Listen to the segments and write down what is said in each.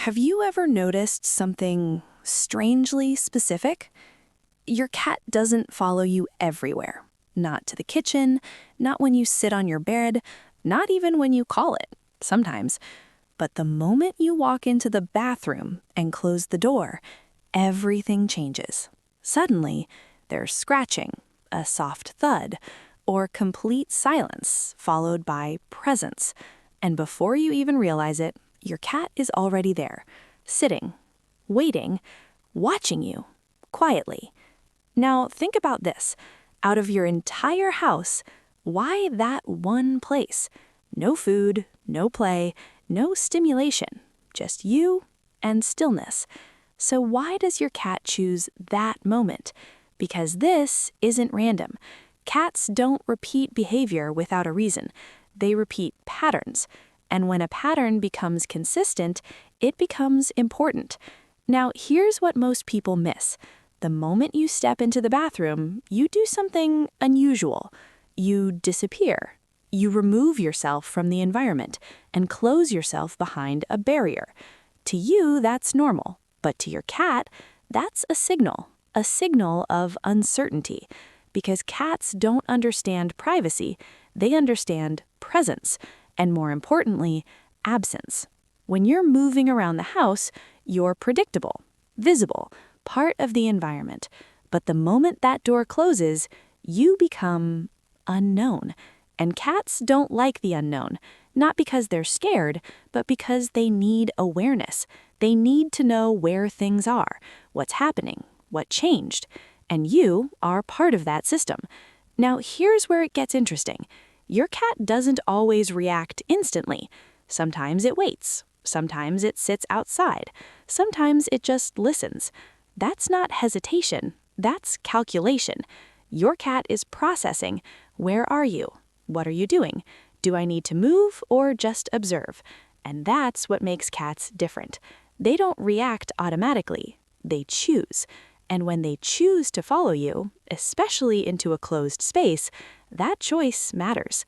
Have you ever noticed something strangely specific? Your cat doesn't follow you everywhere. Not to the kitchen, not when you sit on your bed, not even when you call it, sometimes. But the moment you walk into the bathroom and close the door, everything changes. Suddenly, there's scratching, a soft thud, or complete silence, followed by presence. And before you even realize it, your cat is already there, sitting, waiting, watching you, quietly. Now think about this. Out of your entire house, why that one place? No food, no play, no stimulation, just you and stillness. So why does your cat choose that moment? Because this isn't random. Cats don't repeat behavior without a reason. They repeat patterns. And when a pattern becomes consistent, it becomes important. Now, here's what most people miss. The moment you step into the bathroom, you do something unusual. You disappear. You remove yourself from the environment and close yourself behind a barrier. To you, that's normal. But to your cat, that's a signal of uncertainty. Because cats don't understand privacy, they understand presence. And more importantly, absence. When you're moving around the house, you're predictable, visible, part of the environment. But the moment that door closes, you become unknown. And cats don't like the unknown, not because they're scared, but because they need awareness. They need to know where things are, what's happening, what changed. And you are part of that system. Now, here's where it gets interesting. Your cat doesn't always react instantly. Sometimes it waits. Sometimes it sits outside. Sometimes it just listens. That's not hesitation. That's calculation. Your cat is processing. Where are you? What are you doing? Do I need to move or just observe? And that's what makes cats different. They don't react automatically. They choose. And when they choose to follow you, especially into a closed space, that choice matters.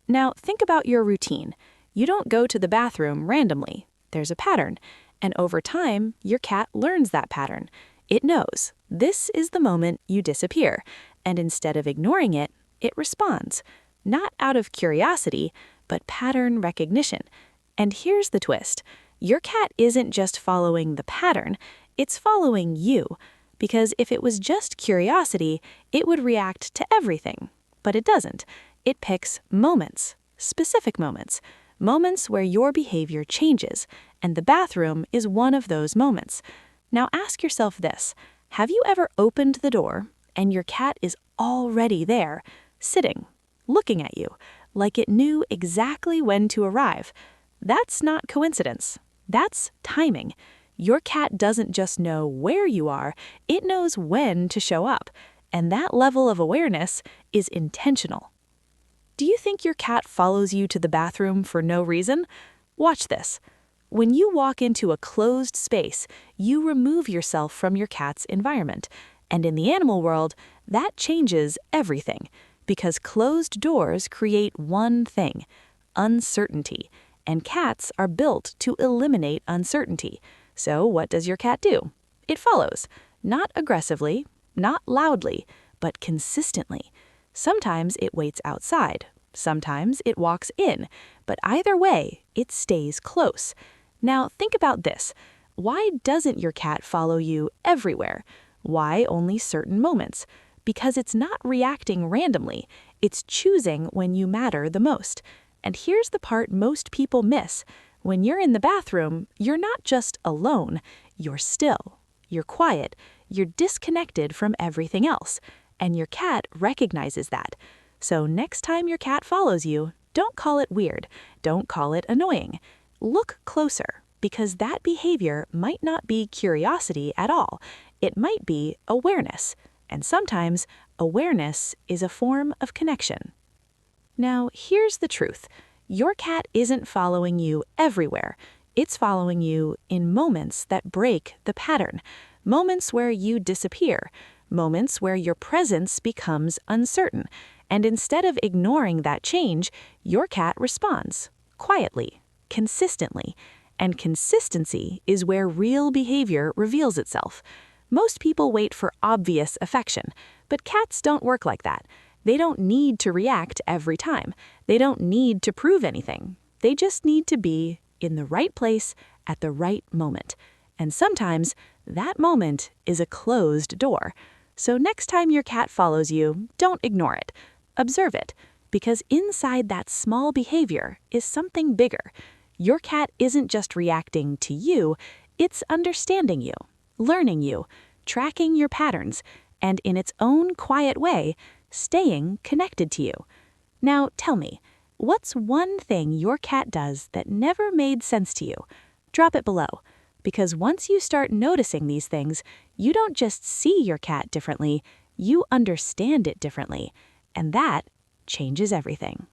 Now, think about your routine. You don't go to the bathroom randomly. There's a pattern. And over time, your cat learns that pattern. It knows this is the moment you disappear. And instead of ignoring it, it responds. Not out of curiosity, but pattern recognition. And here's the twist. Your cat isn't just following the pattern, it's following you. Because if it was just curiosity, it would react to everything. But it doesn't. It picks moments, specific moments, moments where your behavior changes, and the bathroom is one of those moments. Now ask yourself this. Have you ever opened the door and your cat is already there, sitting, looking at you, like it knew exactly when to arrive? That's not coincidence. That's timing. Your cat doesn't just know where you are, it knows when to show up. And that level of awareness is intentional. Do you think your cat follows you to the bathroom for no reason? Watch this. When you walk into a closed space, you remove yourself from your cat's environment. And in the animal world, that changes everything. Because closed doors create one thing: uncertainty. And cats are built to eliminate uncertainty. So what does your cat do? It follows. Not aggressively, not loudly, but consistently. Sometimes it waits outside. Sometimes it walks in. But either way, it stays close. Now think about this. Why doesn't your cat follow you everywhere? Why only certain moments? Because it's not reacting randomly. It's choosing when you matter the most. And here's the part most people miss. When you're in the bathroom, you're not just alone. You're still. You're quiet. You're disconnected from everything else. And your cat recognizes that. So next time your cat follows you, don't call it weird. Don't call it annoying. Look closer, because that behavior might not be curiosity at all. It might be awareness. And sometimes awareness is a form of connection. Now, here's the truth. Your cat isn't following you everywhere. It's following you in moments that break the pattern. Moments where you disappear. Moments where your presence becomes uncertain. And instead of ignoring that change, your cat responds quietly, consistently. And consistency is where real behavior reveals itself. Most people wait for obvious affection, but cats don't work like that. They don't need to react every time. They don't need to prove anything. They just need to be in the right place at the right moment. And sometimes that moment is a closed door. So next time your cat follows you, don't ignore it. Observe it, because inside that small behavior is something bigger. Your cat isn't just reacting to you, it's understanding you, learning you, tracking your patterns, and in its own quiet way, staying connected to you. Now tell me, what's one thing your cat does that never made sense to you? Drop it below, because once you start noticing these things, you don't just see your cat differently, you understand it differently, and that changes everything.